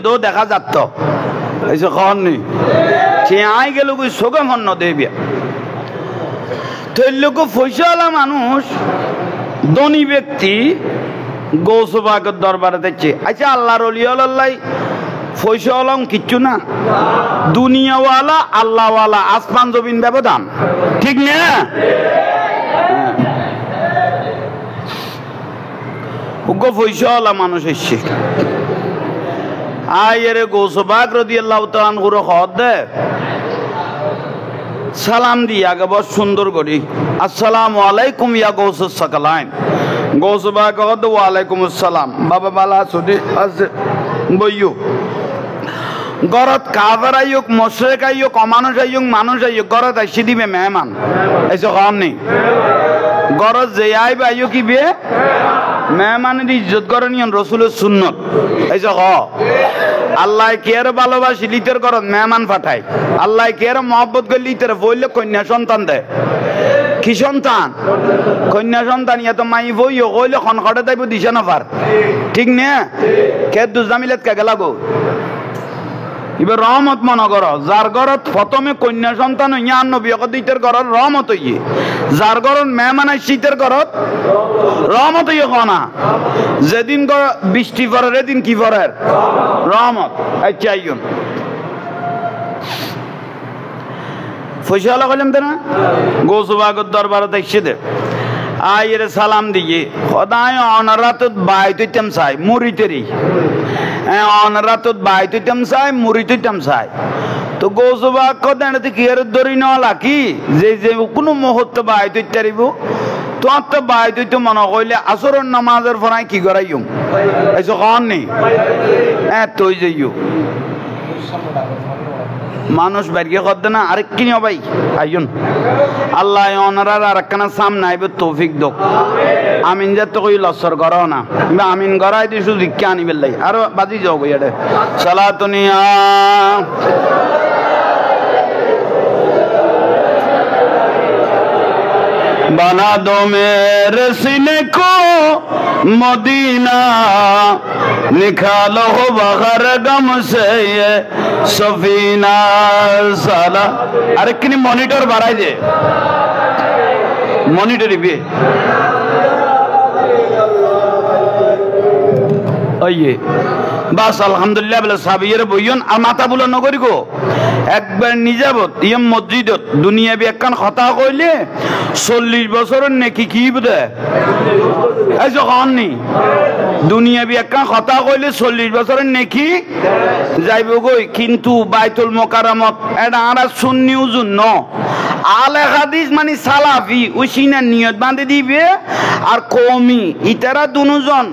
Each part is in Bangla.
দো দেখা যাত এসে খাওয়ার নেই সে আই গেল সোগা মন্ন দেবিয়া তৈল্যক ফৈসালা মানুষ ধনী ব্যক্তি গৌসবাগের দরবারে দেখছে আচ্ছা আল্লাহর অলিয়াল্লাহ ফৈসালাম কিচ্ছু না দুনিয়াওয়ালা আল্লাহওয়ালা আসমান জমিন ব্যবধান ঠিক না ফৈসালা মানুষ এসছে আয়ের গৌসবাগ রাদিয়াল্লাহু তাআলা আনহু হদ দে সালাম দি আগে বস সুন্দর করি আসসালামু আলাইকুম ইয়া গৌসুস সাকালাইন গৌসবাগ হদ ওয়া আলাইকুম আসসালাম বাবা বালা সুদি আছে বইয়ো গরত কাফের আইয়ুক মুশরিক আইয়ুক অমানুষ আইয়ুক মানুষ আইয়ুক গরত আইসি দিবে মেহমান এসে কম নেই গরত যে আইবে আইয়ুক কি বে মেহমানের ইজ্জত করে নিয়ন রসুলের সুন্নত এই যে আল্লাহ কেয়ার ভালোবাসি লিতের করত মেহমান পাঠায় আল্লাহ কেয়ার মহব্বত করে লিতের বললে কন্যা সন্তান দেয় কি সন্তান কন্যা সন্তান ইয়া তো মাই বইও কইলে খনখড়ে যাইব দিশা নফার ঠিক নে কে দুজামিলত কে গেলাগো এবার রহমত মনে করো যার ঘরত প্রথমে কন্যা সন্তান হইয়া নবী দিতের ঘরত রহমত হইয়ে যার ঘরত মেহমান শীতের ঘরত রহমত হইয়ে কনা যেদিন বৃষ্টি পড়ে এদিন কি পড়ে রহমত চাইন ফৈসালা কইলাম তো না গৌসবাগর দরবারে দেখছে দে আয়ের সালাম দিয়ে সদায় অনারাতত বাই তুইতাম চাই মুড়িতেরই অনারাতত বাই তুইতাম চাই মুড়ি তুইতাম চাই তো গৌসবাগ কদাতে কি এর দড়ি নলা কি যে যে কোনো মুহূর্তে বাই তুইতারিব তোমার তো বাই তুই তো মনে কইলে আসরের নামাজের ফরাই কি করাইম এসো কন নেই তুই যাইও মানুষ বাইরে করতে না আরেক কিনি ভাই আইন আল্লাহ অনারার আর একখানা সামনে আইবে তৌফিক দোক আমিন যে তো কই লসর করো না আমিন গড়াই দিছু দিকে আনিবে লাই আর বাজি যাও গই এটা সালাতুনিয়া बना दो मेरे सीने को मदीना निकालो बगैर गम से ये सफीना साला अरे किनी मॉनिटर बढ़ाई दे मॉनिटर भी आइए বাস আলহামদুলিল্লাহ বলে সাবিয়ের বইয়ন আর মাথা বুলো নগরী গো একবার নিজাবত ইয়ে মসজিদত দুনিয়াবি একখান কথা কইলে 40 বছরের নেকি কি বুঝে এই যখন নি দুনিয়াবি একখান কথা কইলে 40 বছরের নেকি যাইব গই কিন্তু বাইতুল মোকাররমত এটা আর সুন্নি উজুন ন আলে হাদিস মানে সালাফি উসিনা নিয়ত বাঁধে দিবে আর কওমি ইতারা দুজন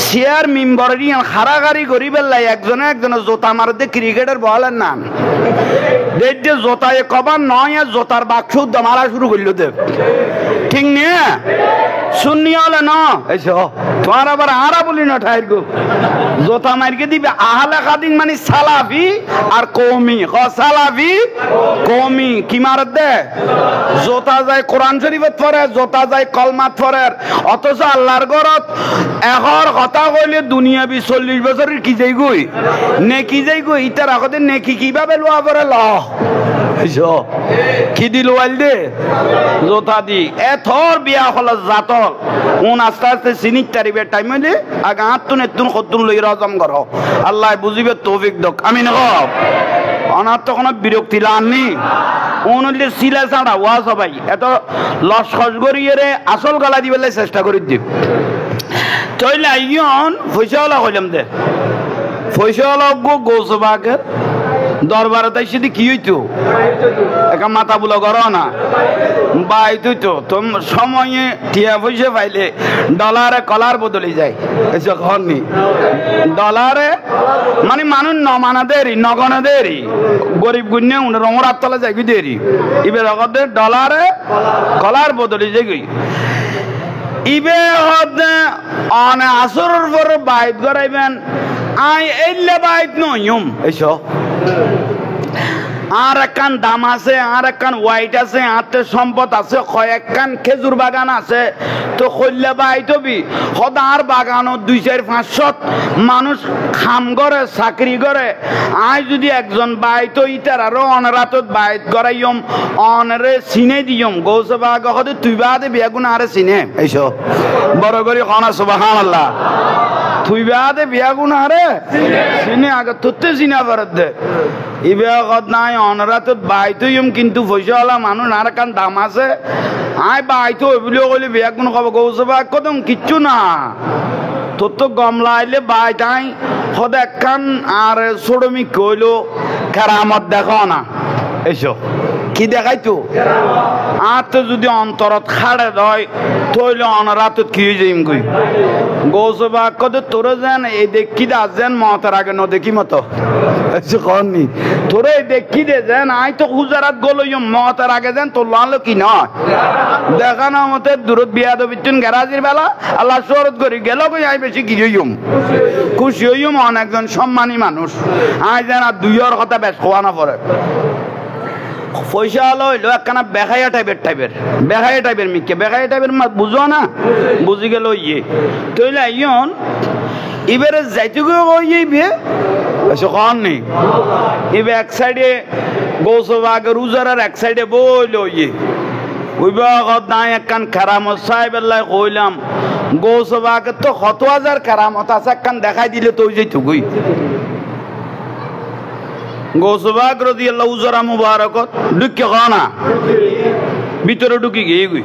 শেয়ার মিম্বরি খারাগারি করি বেলাই একজনে একজনে জোতা মারতে ক্রিকেটের বলের নাম দেখতে জোতায় কবার নয় আর জোতার বাক্স মারা শুরু করল দেব ঠিক নিয়ে শুননি হলে ন এসো তোমার আবার আরা বলি না ঠাইর গো জোতা মারকে দিবে আহলে হাদিস মানে সালাফি আর কওমি সালাফি কওমি কি মারত দে জোতা যায় কোরআন শরীফত পড়ে জোতা যায় কলমাত পড়ে অথচ আল্লাহর ঘরত এখর কথা কইলে দুনিয়াবি 40 বছরের কি যাই গই নেকি যাই গই ইতার আগতে নেকি কিভাবে লোয়া পড়ে ল কি দিল ওয়াল দে জোতা দি এথর বিয়া হল জাতল উন আস্তে আস্তে চিনিত তারিবে টাইম হইলে আগে আত্তুন এত্তুন খতুন লই রজম করো আল্লাহ বুঝিবে তৌফিক দক আমি নক অনার তো কোনো বিরক্তি লাননি উনলে সিলা ছাড়া ওয়া সবাই এত লস খস করিয়ে রে আসল গলা দিবেলে চেষ্টা করি দিব তইলে আইয়ন ফয়সালা কইলাম দে ফয়সালা গো গৌসবাগের দরবারে তাই সেটি কি হইতো একা মাথা বুলো করো না বাই তুই তো তোম সময়ে টিয়া পয়সা পাইলে ডলারে কলার বদলে যায় যখন ডলারে মানে মানুষ নমানা দেরি নগনা দেরি গরিব গুণে রঙর তলা যাই দেরি এবার ডলারে কলার বদলে যাই গই ইবে হদে অনে আসরের পর বাইত করাইবেন আই এলে বাইত নয়ম এসো আর একখান দাম আছে, আর একখান হোয়াইট আছে, হাতে সম্পদ আছে, কয়েকখান খেজুর বাগান আছে, তো কল্যা বাইতবি সদা আর বাগানত 2-4-500 মানুষ খাম করে চাকরি করে। আজ যদি একজন বাইত ইতার আরো অনরাতত বাইত করাইম অনরে চিনে দিয়ম গৌসে বাগ হতে তুই বাদে বিয়াগুন আরে চিনে এইসব বড় করে কনা সুবহানাল্লাহ তুই বাদে বিয়াগুন আরে চিনে আগে তুতে চিনা পারত দে ইবেগত নাই অনরাতত বাইতইম কিন্তু পয়সাওয়ালা মানুষ আর কান দাম আছে। আই বাইতো বলে কইলে বিয়াগুন কব গৌসে বাগ কদম কিচ্ছু না তোর তো গমলা আইলে বাই তাই সদা একখান আর ছোটমি কইলো কেরামত দেখো না এইসব কি দেখাইতো আর তো যদি অন্তরত খাড়ে দয় তৈলে অনরাতত কি হয়ে যাইম কই গৌসে বাগ কদ তোর যেন এই দেখি দা যেন মতের আগে ন দেখি মতো কননি তোর এই দেখি দে যেন আই তো হুজারাত গলইম মতের আগে যেন তোর লালো কি নয় দেখানো মতে দূরত বিয়া দবিতুন গ্যারাজির বেলা আল্লাহ শরৎ করি গেল কই আই বেশি কি হইম খুশি হইম অনেকজন সম্মানী মানুষ আই যেন আর দুইয়ের কথা বেশ খোয়া না পড়ে পয়সা আলো হইলো একখানা বেখাইয়া টাইপের মিকে বেখাইয়া টাইপের বুঝো না বুঝি গেল ইয়ে তৈলে ইয়ন এবারে যাইতে ইয়ে কন নেই এবার এক সাইডে গৌসবাগের উজারার এক সাইডে বইল ইয়ে নাই একখান কেরামত সাহেবের কইলাম গৌসবাগের তো 100,000 কেরামত আছে একখান দেখাই দিলে তো যেত গই গৌসবাগ রাদিয়াল্লাহু উজরা মুবারাকত ঢুকে খানা ভিতরে ঢুকি গিয়ে গই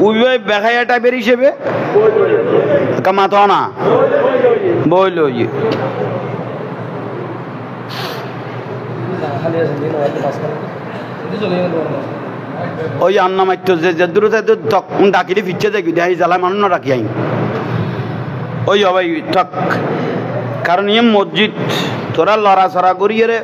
ওই বেখাইয়া টাইপের হিসেবে কামাত না বইল ওই আন্না মাত্র যে দূর ডাকিলে ফিরছে দেখি দেখাই জ্বালা মানুষ না রাখি আইন ওই হবাই ঠক কারণ ইয়ে মসজিদ তোরা লড়াচড়া করিয়ে রে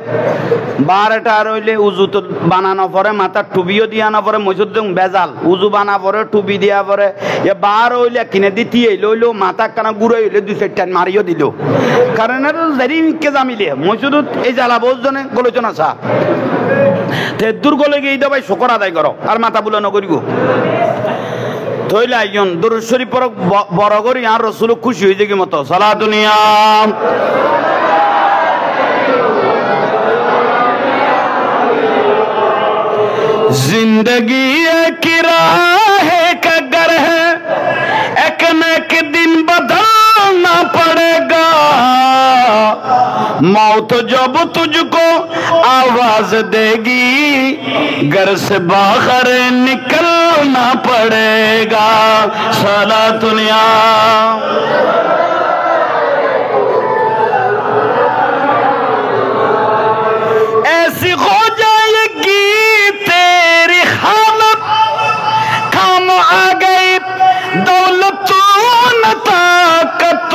বারোটা আর হইলে উজু তো বানানো পরে মাথার টুপিও দিয়া না পরে মসজিদ বেজাল উজু বানা পরে টুপি দিয়া পরে এ বার হইলে কিনে দিতি লইলো মাথা কানা গুড়ো হইলে 2-4 মারিও দিল কারণ কে জামিলে মসজিদত এই জ্বালা বহুজনে গলোচনা চা তে দূর গলে গিয়ে ভাই শকর আদায় করো আর মাথা বুলানো করিব তৈলে একজন দরুদ শরীফ পড়ক বড় করি আর রাসূল খুশি হয়ে যাবে মতো সালাতুন ইয়া जिंदगी एक राह का घर है एक न एक दिन बदलना पड़ेगा मौत जब तुझको आवाज देगी घर से बाहर निकलना पड़ेगा सलातुन या ऐसी हो जाएगी तेरी हालत काम आ गई दौलत न ताकत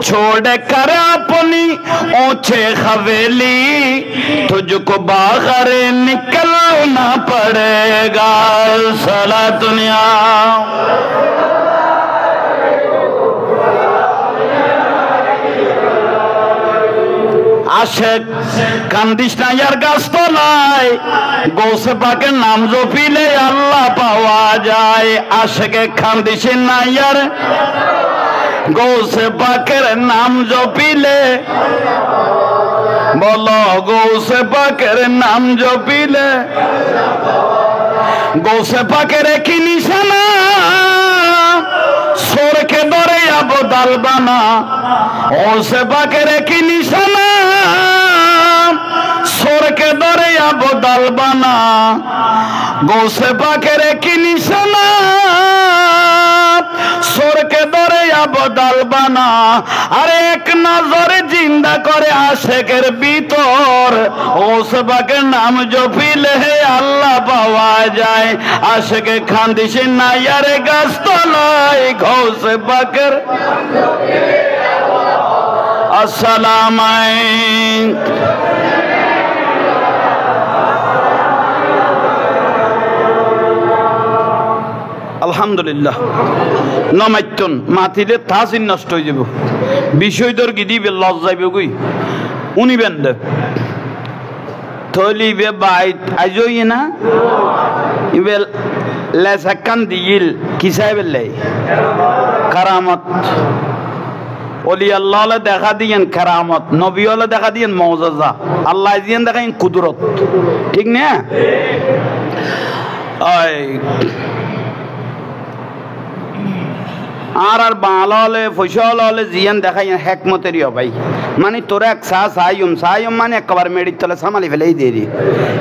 छोड़ कर अपनी ऊंचे हवेली तुझको बाहर निकलना पड़ेगा सलातुन या আশেক কান্দিস না ইয়ার গাছ তলায় গৌসে পাকের নাম জপিলে আল্লাহ পাওয়া যায় আশেকে কান্দিস না ইয়ার গৌসে পাকের নাম জপিলে বলো গৌসে পাকের নাম জপিলে গৌসে পাকের কি নিশানা সোরকে ধরে আবদাল বানা ওসে পাকের কি নিশানা সোরকে ধরে আবদাল বানা গৌসে পাকের কি নিশানা সোরকে ধরে আবদাল বানা আরে এক নজরে জিন্দা করে আশেকের ভিতর ওসে পাকের নাম জপিলে আল্লাহ পাওয়া যায় আশেকে খান্দিস না ইয়ারে গাছ তলায় গৌসে পাকের আসসালামু আলহামদুলিল্লাহ নমাইতন মাতিলে তাজিন নষ্ট হয়ে যাব বিষয় তোর কি দিবে লজ যাইবে কই উনি বেন্দ থলিবে বাইত আজই না ইবে লেসাকান দিল কিসাই বেলাই কারামত ওলি আল্লাহ দেখা দিয়েন কারামত নবী হলে দেখা দিয়েন মৌজাজা আল্লাহ দিয়েন দেখাইন কুদরত ঠিক না আর বাংলা হলে ফসল হলে জিয়ান দেখাই হেকমতেরই ভাই মানে তোরা এক সাইম মানে একবার মেডির তলে সামালি ফেলেই দিয়ে দি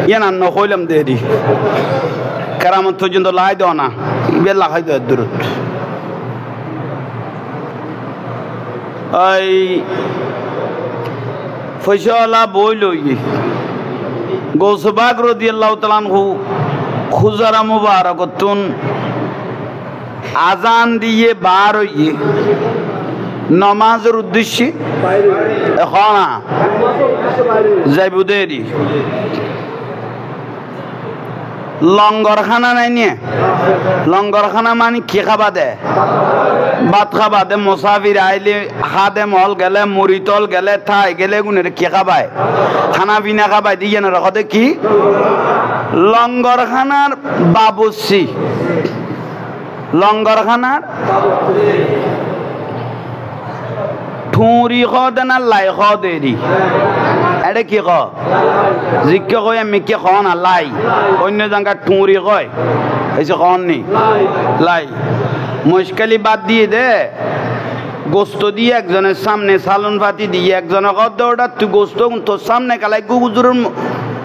ইয়ান আর নকইলাম দিয়ে দি কেরামত পর্যন্ত লাই দেও না ইবের লাগাই দেওয়ার দূরত ওই ফসলা বই লই গৌসবাগ রাদিয়াল্লাহু তাআলা আনহু খুজারা মুবারাকাতুন আজান দিয়ে বার হইয়ে নমাজের উদ্দেশ্যে এখন যাইব দেরি লঙ্গরখানা নাই নিয়ে লঙ্গরখানা মানে কি খাবা দে ভাত খাবা দে মুসাফির আইলে হাদে মল গেলে মুড়িতল গেলে ঠাই গেলে গুনের কি খাবায় খানা পিনা খাবাই দিয়ে না রকতে কি লঙ্গরখানার বাবুসি লঙ্গরখানার ঠুঁড়ি দে না লাই দেরি এটা কি জিজ্ঞ কয় আমি কি না লাই অন্য জায়গায় ঠুঁড়ি কয় এসে নি লাই মুশকিলি বাদ দিয়ে দে গোস্ত দিয়ে একজনের সামনে সালন পাতি দিয়ে একজনের কত ওটা তুই গোস্ত তোর সামনে কালাই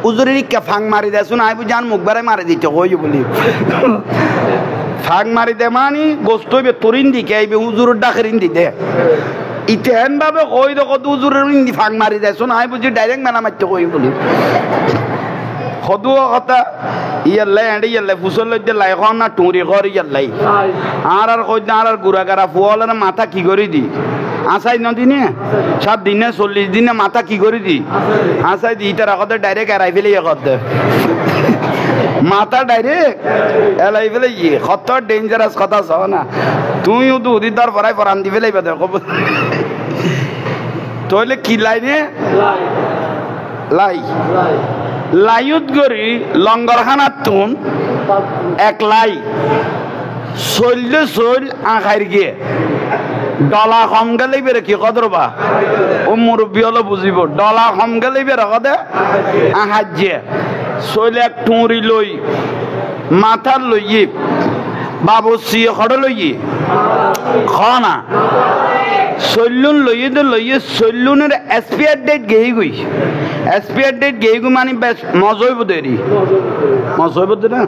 উজুরের কে ফাং মারি দে শুন আইবু জান মুখ বেড়াই মারি দিতে কই বলি ফাং মারি দে মানি গোস্ত তরিন দি কে আইবে উজুরের ডাকের ইন্দি দে ইতে হেন ভাবে কই দো কত উজুরের ইন্দি ফাং মারি দে শুন আই বুঝি ডাইরেক্ট মেনা মারতে কই বলি খদুয়া কথা ইয়াল্লাই এন্ডি ইয়াল্লাই ফুসল লইতে লাই খন না টুরি করি ইয়াল্লাই আর কই না আর গুড়াগারা ফুয়ালের মাথা কি করে দি আসাই নদিনে 7 দিনে 40 দিনে মাথা কি করে দি আসাই দি ইটার আগতে ডাইরেক্ট এরাই ফেলে করতে মাথা ডাইরেক্ট এলাই ফেলে কত ডেঞ্জারাস কথা ছ না তুইও তো উদিদার পরাই পরান দি ফেলাই বাদে কব তোলে কি লাইনে লাই লাইয়ুত গরি লঙ্গরখানাত তুন এক লাই চললে চল আখাইর গিয়ে ডলা কম গেলেই বেরে কি কদরবা ও মুরব্বী হলো বুঝিব ডলা কম গেলেই বেরে কদে আহার যে চলে এক টুঁড়ি লই মাথার লইয়ে বাবু সিয়ে খড় লইয়ে খনা সল্লুন লইয়ে দে লইয়ে সল্লুনের এক্সপায়ার ডেট গেই গই এক্সপায়ার ডেট গেই গই মানে বেশ মজা হইব দেরি মজা হইব দে না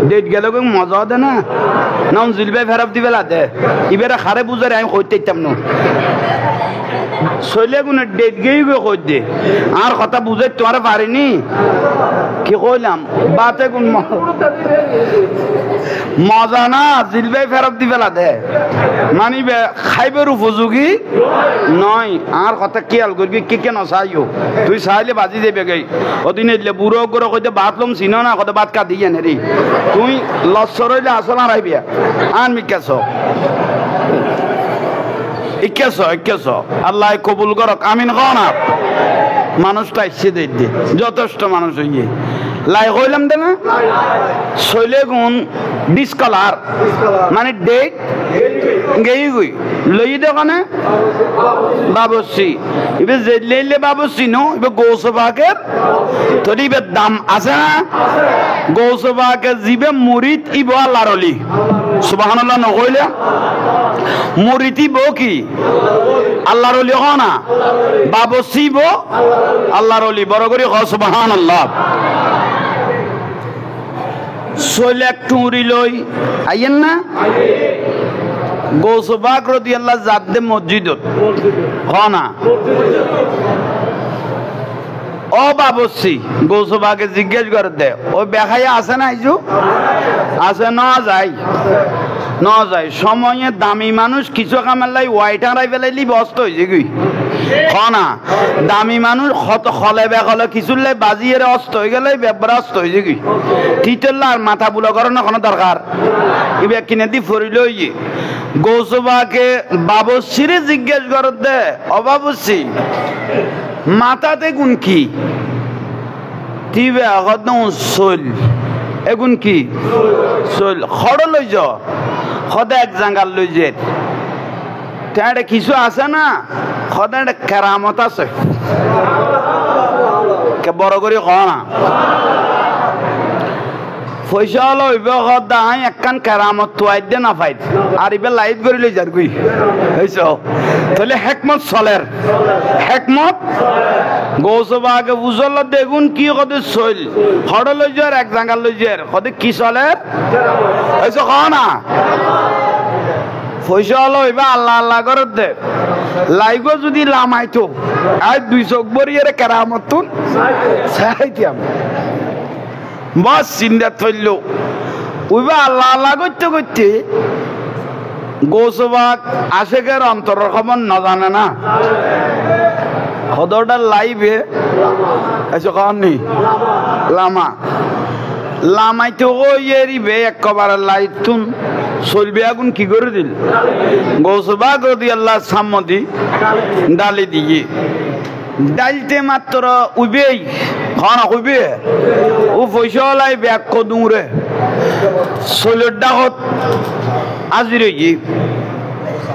ডেট গেলে গই মজা দে না নাম জিলবে ফেরত দিবে লাদে ইবেরা খারে বুঝারে আমি কইতে ইতাম না সইলে গুনে ডেট গেই গই কই দে আর কথা বুঝাই তোমারে পারিনি কি কইলাম বাতে গুন মজা না জিলবে ফেরত দিবে লাদে মানিবে খাইবের উপযোগী নয় আর কথা খেয়াল করবি কে কেন চাইও তুই চাইলে বাজি দেবে গাই ওদিন এলে বুড়ো করে কইতে ভাত লম চিনো না কত ভাত কা দিয়ে নে তুই লসর হইলে আসল আর আইবি আন মিকেছ ইকেছ আল্লাহ কবুল করক আমিন না মানুষটা ইচ্ছে দে যথেষ্ট মানুষ হইয়ে লাই কইলাম দে না শৈলে গুণ ডিসকালার মানে ডেট গেই গই লই দোকানে বাবুসি ইবে জেলেলে বাবুসি নো ইবে গোসবাকের তোরি বে দাম আছে না গোসবাকের জিবে মুরিদ ইবো আল্লাহর ওলি সুবহানাল্লাহ ন কইলে মুরিদ ইবো কি আল্লাহর ওলি হনা বাবুসি বো আল্লাহর ওলি বড় করে ক সুবহানাল্লাহ সইলে টুঁড়ি লই আইয়েন না গৌসবাগ রাদিয়াল্লাহু জাদ্দে মসজিদত হনা ও বাবুসি গৌসবাগে জিজ্ঞেস করে দে ও বেখাইয়া আছে না আইজু আছে না যায় সময়ে দামি মানুষ কিছু কামের লাই ওয়াইট হারাই ফেলাইলি বস্ত হয়েছে কি খনা দামি মানুষ কত খলে বেখলে কিছুর লাই বাজিয়ে অস্ত হয়ে গেলে বেবরা অস্ত হয়েছে কি টিচারলা আর মাথা বুলো করো না কোনো দরকার ইবে কিনে দি ফরিল ইয়ে গৌসবাকে বাবুসিরে জিজ্ঞেস করে দে ও বাবুসি মাথাতে গুণ কি তিবে আগত সোল এগুন কি সোল খড় লই য খদে এক জাঙ্গাল লই যে এটা কিছু আছে না খদে একটা কেরামত আছে কে বড় করে ক না পয়সা হলো খদা আই একখান কেরামত তোয়াই দে না ফাইদ আর ইবে লাইট করে লই যার গুই হইছ তাহলে হেকমত চলের হেকমত গৌসবাগে বুঝল দেখুন কি কদে চল খড় লই যার এক জাঙ্গাল লই যার কদে কি চলের হইছ ক না পয়সা হলো এবার আল্লাহ আল্লাহ করে দে লাইগো যদি লামাইতো আজ 2 চোখ বরিয়ে কেরামত তুন চাইতাম বাস চিন্তা থইল ওইবা আল্লাহ আল্লাহ করতে করতে গৌসবাগ আশেকের অন্তরের খবর না জানে না খদরটা লাইবে এসে কননি লামা লামাইতে ওইরিবে একবারে লাইট তুন চলবে আগুন কি করে দিল গৌসবাগ রাদিয়াল্লাহু সাম্মতি ডালি দিয়ে ডালতে মাত্র উবেই খানা কইবে ও পয়সা লাই ব্যাগ কদুরে সোলের ডাকত আজিরে কি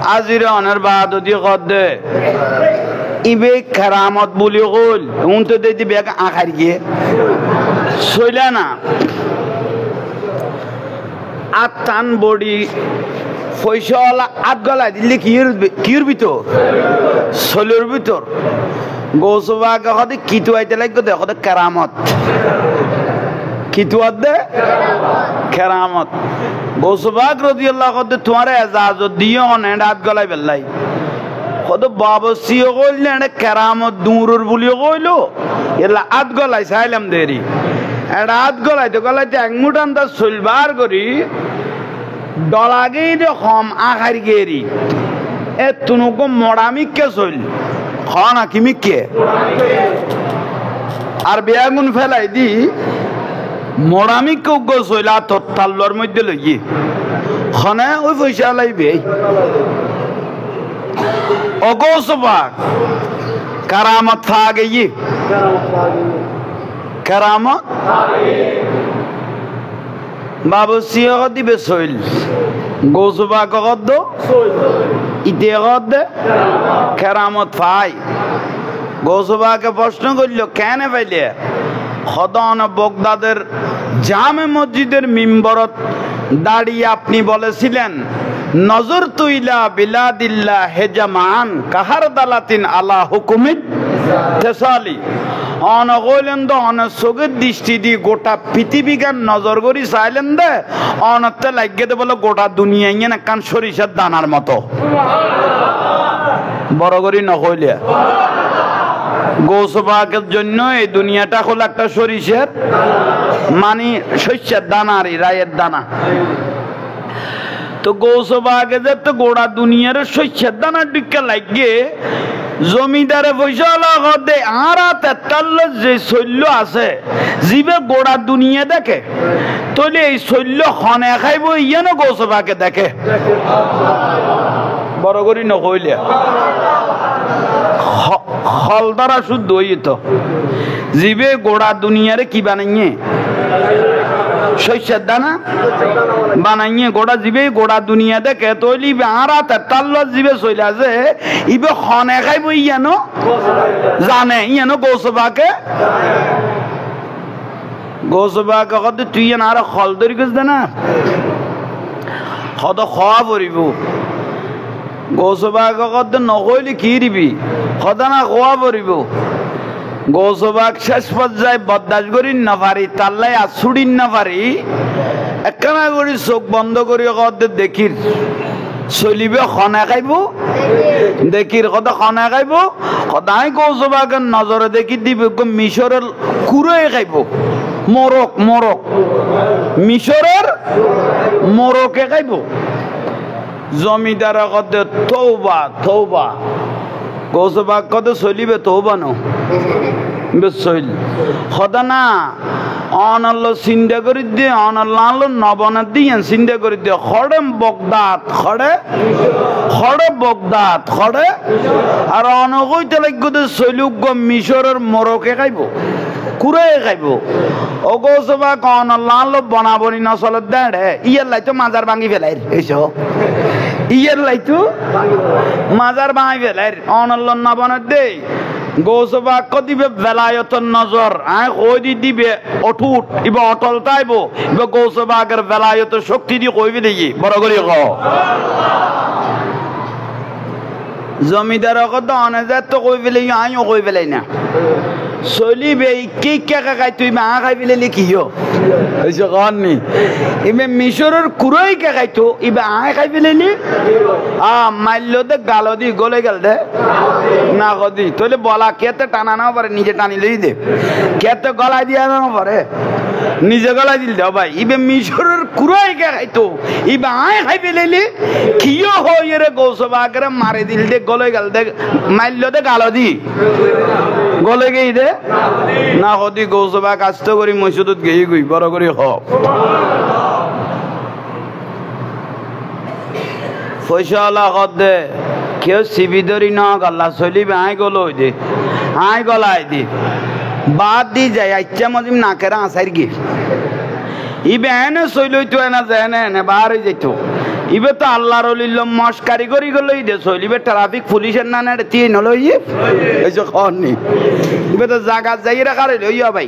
আজিরে অনের বাদ দিয়ে কদে ইবে কেরামত বলি কইল উন তো দেই ব্যাগ আখার গিয়ে সইলা না আটান বডি পয়সাওয়ালা আট গলায় দিলে কির ভিতর সোলের ভিতর গৌসবাগে হদে কিতুয়াইতে লাগবে দেখো কেরামত কিতুয়াত দে কেরামত গৌসবাগ রাদিয়াল্লাহু আনহু তোমার এজাজত দিও না আট গলায় বেলাই কত বাবসিও কইলে না কেরামত দূরর বলিও কইলো এলা আট গলায় চাইলাম দেরি এটা আট গলাইতে এক মুঠান দা চলবার করি ডলাগেই দেখম আখার গেরি এ তুনুকো মরামিককে চল খানা কিমিককে আর বেয়াগুন ফেলাই দি মরামিককে উগ্র চইলা তোর তাল্লোর মধ্যে লইয়ে খনে ওই পয়সা লাইবে অগৌসবাগ কারামত থাকে কারামত বাবু সিও দিবে সইল গৌসবা কদ ইতে কদ কেরামত পাই গৌসবাকে প্রশ্ন করল কেন পাইলে খদন বগদাদের জামে মসজিদের মিম্বরত দাঁড়িয়ে আপনি বলেছিলেন নজর তুইলা বিলাদিল্লাহ হেজামান কাহার দালাতিন আলা হুকুমিত তেসালি অন কইলেন তো অন চোখের দৃষ্টি দি গোটা পৃথিবীকে নজর করি চাইলেন দে অনতে লাগিয়ে দে বলে গোটা দুনিয়া ইয়ে একখান সরিষার দানার মতো বড় করি নকইলে গৌসবাগের জন্য এই দুনিয়াটা হলো একটা সরিষার মানে শস্যের দানারই রায়ের দানা তো গৌসবাগে যে তো গোড়া দুনিয়ার শস্যের দানা ডিক্কা লাগিয়ে জমিদারে পয়সা দে আর যে শৈল্য আছে জিবে গোড়া দুনিয়া দেখে তাহলে এই শৈল্য খনে খাইব ইয়ে না গৌসবাকে দেখে বড় করি নকইলে হলদারা শুদ্ধ হইত জিবে গোড়া দুনিয়ারে কি বানাইয়ে শস্যের দানা বানাইয়ে গোড়া জিবে গোড়া দুনিয়া দেখে তৈলি আর জিবে চলে আছে ইবে খনে খাইব ইয়ানো জানে ইয়ানো গৌসবাকে কত তুই আর খল ধরি গেছ না কত খাওয়া পড়িব গৌসবাকে কত নকইলি কি দিবি সদা না খোয়া পড়িব গৌসবাগ শেষ পর্যায়ে বরদাস করি না পারি তাল্লাই আছুড়ি না পারি একখানা করে চোখ বন্ধ করি দেখির চলিবে খনে খাইব দেখির কথা খনে খাইব সদায় গৌসবাগের নজরে দেখি দিব মিশরের কুড়ে খাইব মরক মরক মিশরের মরকে খাইব জমিদার কদে তৌবা তৌবা গৌসবাগ কত চলিবে তৌবা নো চল সদা না অনল্লো চিন্তা করে দিয়ে অনল্লো নবনাথ দিয়ে চিন্তা করে দিয়ে খড়ে বগদাত খড়ে বগদাত খড়ে আর অনগইতে লাগতে শৈলুগ্য মিশরের মরকে খাইব কুড়ে খাইব অগোসবা কন লাল বনাবনি নসলত দেড়ে ইয়ের লাইতো মাজার ভাঙি ফেলাই এইসব ইয়ের লাইতো মাজার ভাঙি ফেলাই অনল্ল নবনাথ দে গৌসবা দিবে বেলায়তর নজর কই দিবে অটুট ইবা অটল তাইব ইবা গৌসবা আগের বেলায়তের শক্তি দিয়ে কইবি দেখি বড় করে ক জমিদার কত অনেজার তো কই ফেলে আমিও কই ফেলাই না চলিবে কে কে খাই তুই মা খাই ফেলে কিও কননি ইবে মিশরের কুড়াই কে খাইতো ইবে আয় খাই ফেলেলি মারল দে গালো দি গলে গেল দে না কদি তাহলে বলা কেতে টানা না পারে নিজে টানিলেই দে কেতে গলায় দিয়া না পারে নিজে গলায় দিল দে ভাই ইবে মিশরের কুড়াই কে খাইতো ইবে আয় খাই ফেলেলি কিও হই রে গৌসবা করে মারে দিল দে গলে গেল দে মারল দে গালো দি গলে গেই দে না কদি গৌসবা কাস্ত করি মসজিদত গেই গই বড় করে হ পয়সাওয়ালা কদ দে কেউ সিবি ধরি না গাল্লা চলিবে আই গলো দে আই গলাই দি বাদ দি যায় আচ্ছা মজিম নাকেরা আসার গি ইবে এনে চইলই তো এনে যায় এনে বার হয়ে যেত ইবে তো আল্লাহর অলিল্ল মস্কারি করি গলই দে চলিবে ট্রাফিক পুলিশের না না তিন হলো এই যে খনি ইবে তো জায়গা যাই রাখার লইয়া ভাই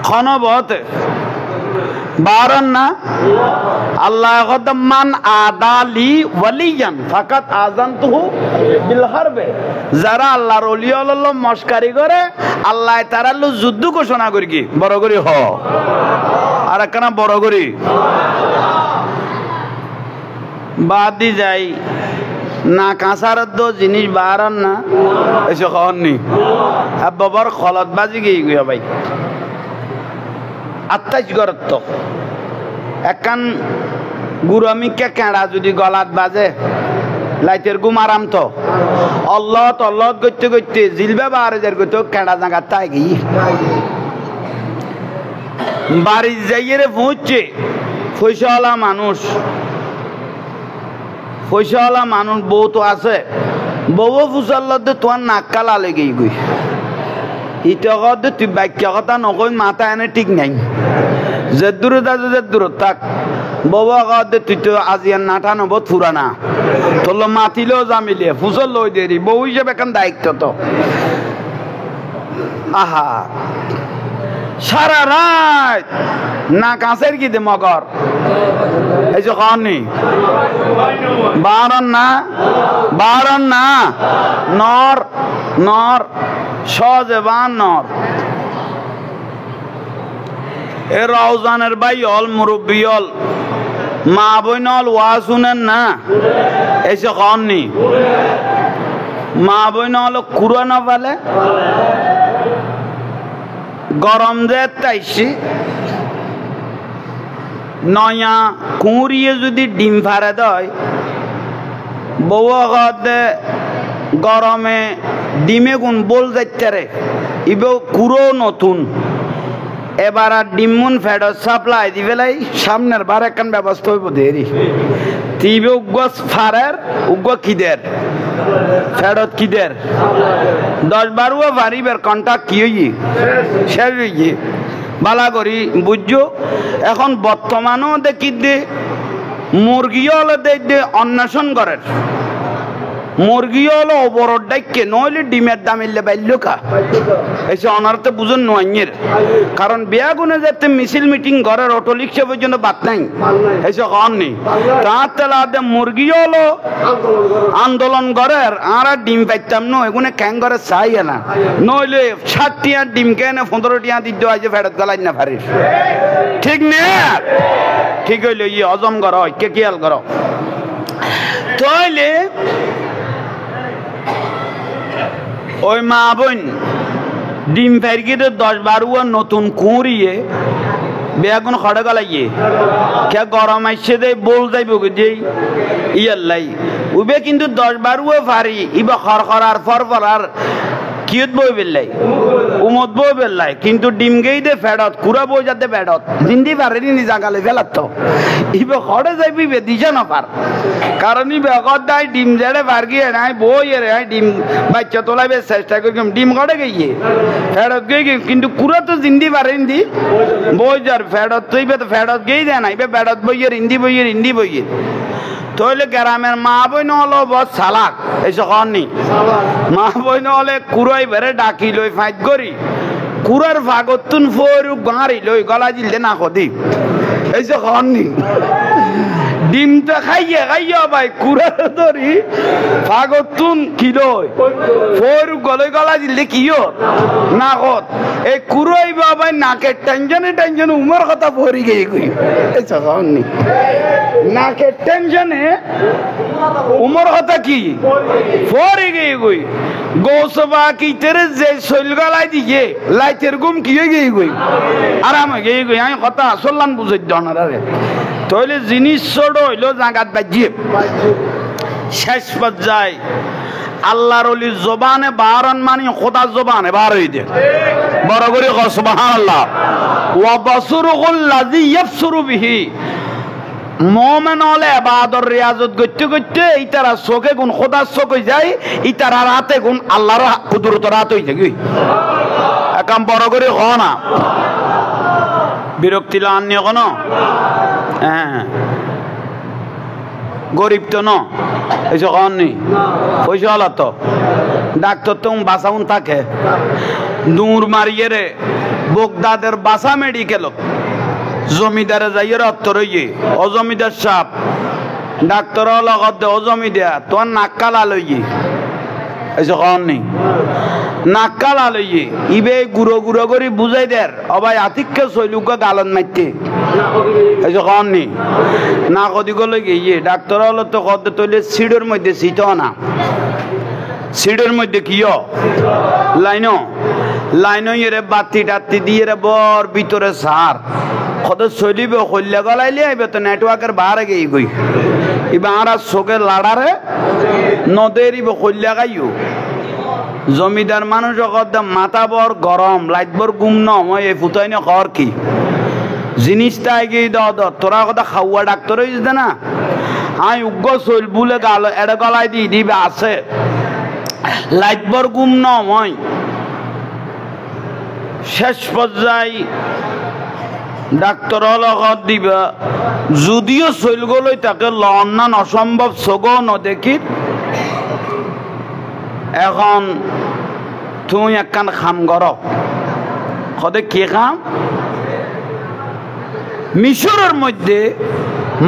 খন বহতে বারন না আল্লাহ মান আদালি ওয়ালিয়ান ফাকাত আযানতুহু বিল হারবে যারা আল্লাহর ওলি হলো মস্কারি করে আল্লাহ তাআলা যুদ্ধ ঘোষণা করি কি বড় করি হ আর একখানা বড় করি বাদ দি যাই না কাঁচার জিনিস বারন না এসে খনি বাবার খলত বাজি গিয়ে ভাই আত্মাইশ গরত্ব একখান গুরমিকা কেঁড়া যদি গলাত বাজে লাইটের ঘুম আরাম তো অল্লত অল্লত করতে করতে জিলবে বাহার করতে কেঁড়া জায়গার তাই গিয়ে বাড়ির যাইয়ে পৌঁছছে পয়সাওয়ালা মানুষ বউ তো আছে বউ ফুসাল্লাতে তোমার নাক্কা লালে গিয়ে গই ইটা তুই বাক্য কথা নকই মাথা এনে ঠিক নাই যে দূরত আছে যে দূরত থাক বাবা কদে তুই তো আজিয়ান নাঠা নব ফুরানা তোর মাতিলেও জামিলে ফুসল লই দেরি বউ হিসেবে এখন দায়িত্ব তো আহা সারা রাত না কাঁচের কি দে মগর এই যে কনি বারণ না নর নর সজবান নর এ রওজানের ভাই অল মুরব্বী অল মা বইন অল ওয়া শুনেন না এসে কননি মা বইন অল কুরানো বলে গরম যে তাইছি নয়া কুঁড়িয়ে যদি ডিম ফারে দেয় বউ গরমে ডিমে গুণ বল যাইতে রে ইবে কুড়ো নতুন এবার আর ডিমুন ফেডত সাপ্লাই দি ফেলাই সামনের বার একখান ব্যবস্থা হইব দেরি তিবে উগ্র ফারের উগ্র কিদের ফেডত কিদের 10-12 ফারিবের কন্টাক্ট কি হই শেষ হইয়ে বালা করি বুঝছো এখন বর্তমানও দেখি দে মুরগিও হলো দে অন্বেষণ করেন মুরগিও হলো অবরোধ ডাইকে নইলে ডিমের দাম ইল্লে বাইল্য কা এসে অনারতে বুঝুন নয়ের কারণ বিয়া গুনে যাতে মিছিল মিটিং ঘরের অটো রিক্সা পর্যন্ত বাদ নাই এসে কন নেই তার তেলাতে মুরগিও হলো আন্দোলন ঘরের আর ডিম পাইতাম ন এগুনে ক্যাং ঘরে চাই না নইলে 60 টিয়া ডিম কেনে 15 টিয়া দিতে হয় যে ফেরত গলাই না পারিস ঠিক নে ঠিক হইলে ই হজম কর কে খেয়াল করো তাইলে ওই মা বোন ডিম ফেরকিতে 10-12 নতুন কুঁড়িয়ে বেগুন খড়ে গলাইয়ে কে গরম আসছে দে বল যাইব যেই ইয়াল্লাই উবে কিন্তু 10-12 ফারি ইবা খরখরার ফরফরার কিয়ত বই বেলাই উমত বই বেল্লাই কিন্তু ডিম গেই দে ফেডত কুড়া বই যাতে ফেডত জিন্দি পারেনি নি জাগালে ফেলাত তো ইবে খড়ে যাইবি বে দিছে না পার কারণ ই বেগত দাই ডিম জেড়ে পার গিয়ে নাই বই এর ডিম বাচ্চা তোলাইবে চেষ্টা করি ডিম খড়ে গিয়ে ফেডত গই কিন্তু কুড়া তো জিন্দি পারেনি দি বই যার ফেডত তুইবে তো ফেডত গেই দে না ইবে ফেডত বইয়ের হিন্দি বইয়ের তইলে গ্রামের মা বই নহলো বহুত চালাক এইসব কননি মা বই নহলে কুড়াই বেড়ে ডাকি লই ফাইট করি কুড়ার ভাগতুন ফরু গাঁড়ি লই গলা জিলতে না কদি এইসব কননি ডিমটা খাইয়া ভাই কুড়ার ধরি ভাগতুন কিলোই ফরু গলা জিলতে কিও না কত এই কুড়াই বাবাই নাকের টেনশনে উমর কথা পড়ি গিয়ে কই এইসব কননি নাকের টেনশনে উমর কথা কি পড়ি গিয়ে কই গোসবা কি তেরে যে শৈল গলাই দিয়ে লাইটের গুম কি হয়ে গিয়ে কই আরাম হয়ে গিয়ে কই আমি কথা আসলাম বুঝে দনারে তইলে জিনিস ছোট হইলো জাগাত বাজিয়ে শেষ পর্যায়ে আল্লাহর ওলির জবানে বারণ মানে খোদার জবানে বার হই দে বড় করে সুবহানাল্লাহ ওয়া বাসরুল লাযী ইয়াবসুরু বিহি মোমেন হলে ইবাদত রিয়াজত করতে করতে ইতারা চোখে গুণ খোদার চোখ হয়ে যায় ইতারা রাতে গুণ আল্লাহর কুদরত রাত হয়ে যায় একাম বড় করে হ না বিরক্তি লানি কোন হ্যাঁ গরিব তো ন এইসব কন নি পয়সা হল তো ডাক্তার তো বাসাউন থাকে দূর মারিয়ে রে বোগদাদের বাসা মেডিকেল জমিদারে যাইয়ে রত্তর হইয়ে অজমিদার সাপ ডাক্তার লগত দে অজমিদার তোর নাক্কালা লইয়ে এইসব কন নি নাক্কালা লইয়ে ইবে গুঁড়ো করে বুঝাই দের অবাই আতিককে শৈলুকে গালন মারতে এইসব কন নি না কদি গলে গিয়ে ডাক্তার হলো তো কদ তৈলে সিডের মধ্যে শীত না সিডের মধ্যে কিয় লাইন এরে বাতি টাতি দিয়ে রে বর ভিতরে সার কত চলিবে হল্যা গলাইলে আইবে তো নেটওয়ার্কের বাহারে গিয়ে গই এবার আর চোখে লাড়ারে নদের ইবে হল্যা গাইও জমিদার মানুষ মাথা বর গরম লাইট বর গুম নয় এই ফুটাই না কর কি জিনিসটা এগিয়ে তোরা কথা খাওয়া ডাক্তার হয়েছে না হাই উগ্র চল বুলে গাল এড়ে গলায় দিয়ে দিবে আছে লাইট বর গুম নয় শেষ পর্যায়ে ডাক্তার লগত দিবা যদিও চলগলৈ তাকে লন্নান অসম্ভব চগ নদেখি এখন তুই একখান খাম কর কদে কি খাম মিশরের মধ্যে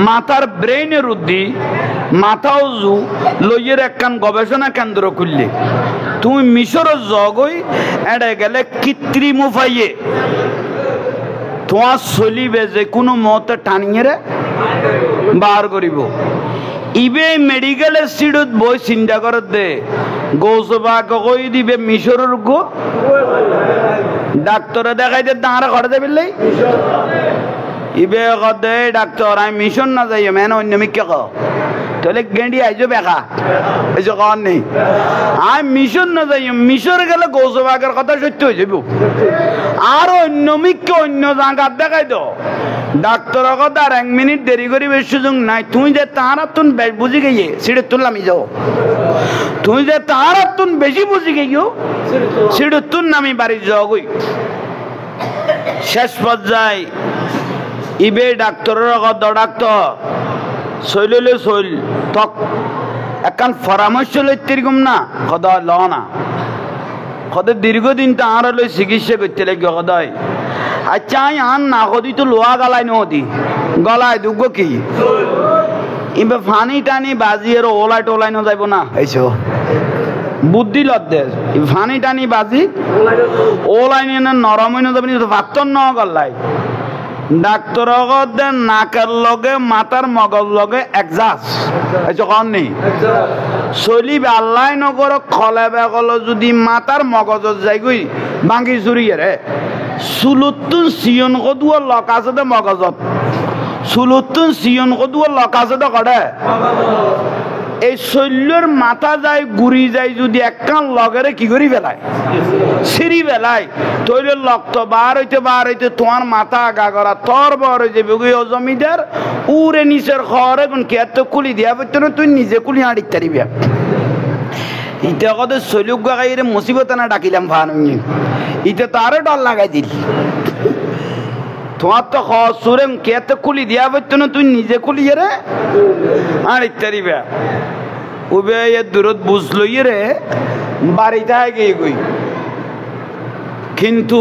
মাথার ব্রেইনের উদ্দি মাথাও জু লইয়ের একখান গবেষণা কেন্দ্র খুললে তুমি মিশরের জগই এড়ে গেলে কৃত্রিম উপায়ে তোমার চলিবে যে কোনো মতে টানিয়ে রে বার করিব ইবে মেডিকেলের সিটত বই চিন্তা করে দে গৌসবা কই দিবে মিশরের গো ডাক্তারে দেখাই দে দাঁড়া ঘরে দেবে ইবে কদে ডাক্তার আমি মিশন না যাই মেন অন্য মিকে ক তাহলে গেন্ডি আইজো বেকা এইসব কর নেই আমি মিশন না যাই মিশর গেলে গৌসবাগের কথা সত্য হয়ে যাব আর অন্য মিককে অন্য জায়গার দেখাই তো ডাক্তার কথা আর 1 মিনিট দেরি করি বেশ সুযোগ নাই তুই যে তাহার তুন বেশ বুঝি গিয়ে সিঁড়ে তুললাম যাও তুই যে তাহার তুন বেশি বুঝি গিয়েও সিঁড়ে তুন নামি বাড়ি যাও গই শেষ পর্যায়ে ইবে ডাক্তারের কথা ডাক্তার শৈলে শৈল তক একখান পরামর্শ লইতে এরকম না কদা ল না কত দীর্ঘদিন তাহার লই চিকিৎসা করতে লাগে কদায় আচ্ছা আন না কদি তো লোয়া গালায় নদী গলায় দুগ্গ কি ইবে ফানি টানি বাজিয়ের ওলাই টোলাই ন যাইব না এইসো বুদ্ধি লদ্দে ফানি টানি বাজি ওলাই নিয়ে নরম হয়ে যাবে ভাতর ন গল্লাই ডাক্তার নাকের লগে মাথার মগজ লগে একজাস্ট কন নেই চলিবে আল্লাহ নগর খলে বেগল যদি মাথার মগজত যাই গই বাঙ্গি চুরিয়ে রে চুলুতুন চিয়ন কদুয়া লক আছে দে মগজত চুলুতুন চিয়ন কদুয়া লক আছে দে কড়ে এই শৈল্যর মাথা যায় গুড়ি যায় যদি একখান লগেরে কি করি ফেলায় সিঁড়ি ফেলায় তৈরি লক্ত বার হইতে তোমার মাথা আগা করা তর বর হয়ে যাবে ও জমিদার উড়ে নিচের খড় এখন কে তো কুলি দিয়া পড়তো না তুই নিজে কুলি আড়িতে তারিবি ইটা কত শৈলুক গাইরে মুসিবত না ডাকিলাম ভান ইটা তো আরো ডর লাগাই দিল তোমার তো সুরেম কে তো কুলি দিয়া পড়তো না তুই নিজে কুলি রে আড়িতে তারিবি উবে দূরত বুঝলো রে বাড়িতে গিয়ে গই কিন্তু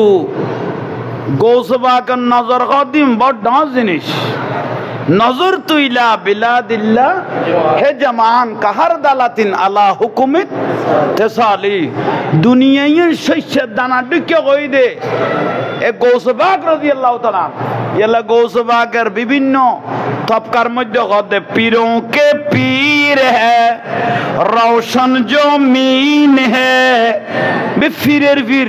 গৌসবাকের নজর কদিম বড় ডাঁস জিনিস নজর তুইলা বিলাদিল্লা হে জামান কাহার দালাতিন আলা হুকুমিত তেসালি দুনিয়ার শস্যের দানা ঢুকে কই দে এ গৌসবাক রাদিয়াল্লাহু তাআলা ইয়ালা গৌসবাকের বিভিন্ন তবকার মধ্যে কদে পীরোं के पीर है रोशन जो मीन है বিফিরের ফির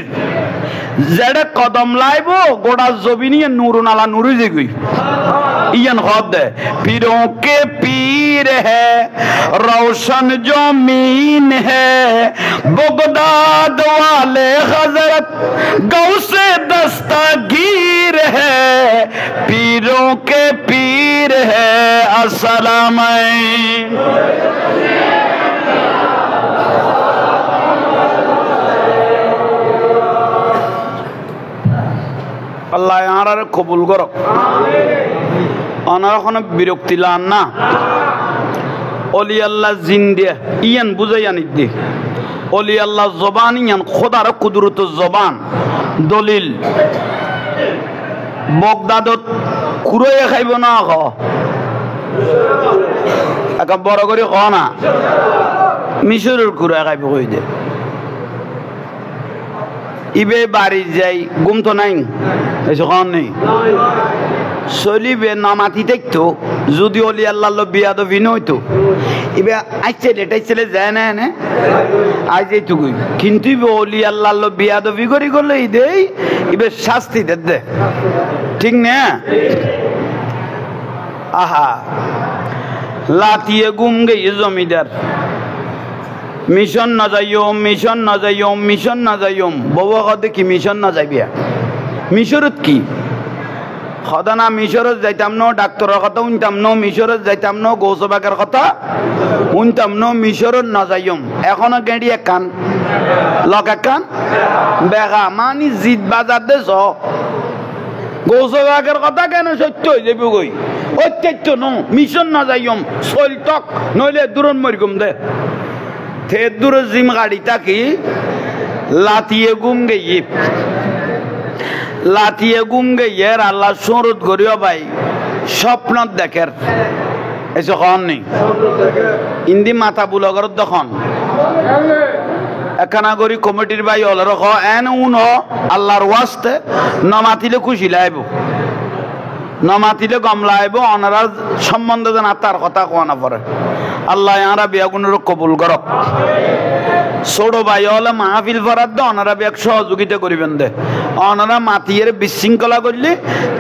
জেডে কদম লাইবো গোটা জমিনিয়ে নুরুন আলা নুরু যেগুই ইয়ান হদ পীরোं के पीर है रोशन जो मीन है बगदाद वाले हजरत गौसे दस्तगीर है पीरों के पीर है अस्सलाम আল্লাহ আর কবুল করো অনার কোনো বিরক্তি লান না অলি আল্লাহ জিন্দে ইয়ান বুঝাই আনি দে অলি আল্লাহ জবান ইয়ান খোদার কুদরত জবান দলিল বগদাদত কুরয়ে খাইব না খ একা বড় করে খ না মিশরের কুরয়ে খাইব কই দে ইবে বাড়ি যাই গুম তো নাই এসন নেই চলিবে নামাতি দেখতো যদি অলি আল্লাহ বিয়াদবি নইতো ইবে আইছিলে যায় না এনে আজ এইটুকুই কিন্তু ইবে অলি আল্লাহ বিয়াদবি করি করলে দেই ইবে শাস্তি দে ঠিক না আহা লাতিয়ে গুম গিয়ে জমিদার মিশন না যাইম বউ কদে কি মিশন না যাইবিয়া মিশরত কি খদা না মিশরত যাইতাম ন ডাক্তারের কথা শুনতাম ন মিশরত যাইতাম ন গৌসবাগের কথা শুনতাম ন মিশরত না যাইম এখনো গেঁড়ি একখান লক একখান বেগা মানি জিত বাজার দেশ গৌসবাগের কথা কেন সত্য হয়ে যাবি গই অত্যাচ্য ন মিশন না যাইম চলতক নইলে দূরন মরিগম দে থেদুর জিম গাড়ি তাকি লাতিয়ে গুম গিয়ে আল্লাহ সরুদ করিও ভাই স্বপ্ন দেখের এসে কন নেই ইন্দি মাথা বুলগর দখন একখানা করি কমিটির ভাই হলের খ এন উন আল্লাহর ওয়াস্তে নমাতিলে খুশি লাইব নমাতিলে গম লাইব অনারার সম্বন্ধে যেন তার কথা কোয়া না পড়ে আল্লাহ আরা বিয়াগুনের কবুল করক ছোট ভাই হলে মাহফিল ফরার দে অনারা বিয়াক সহযোগিতা করিবেন দে অনারা মাতিয়ে বিশৃঙ্খলা করলে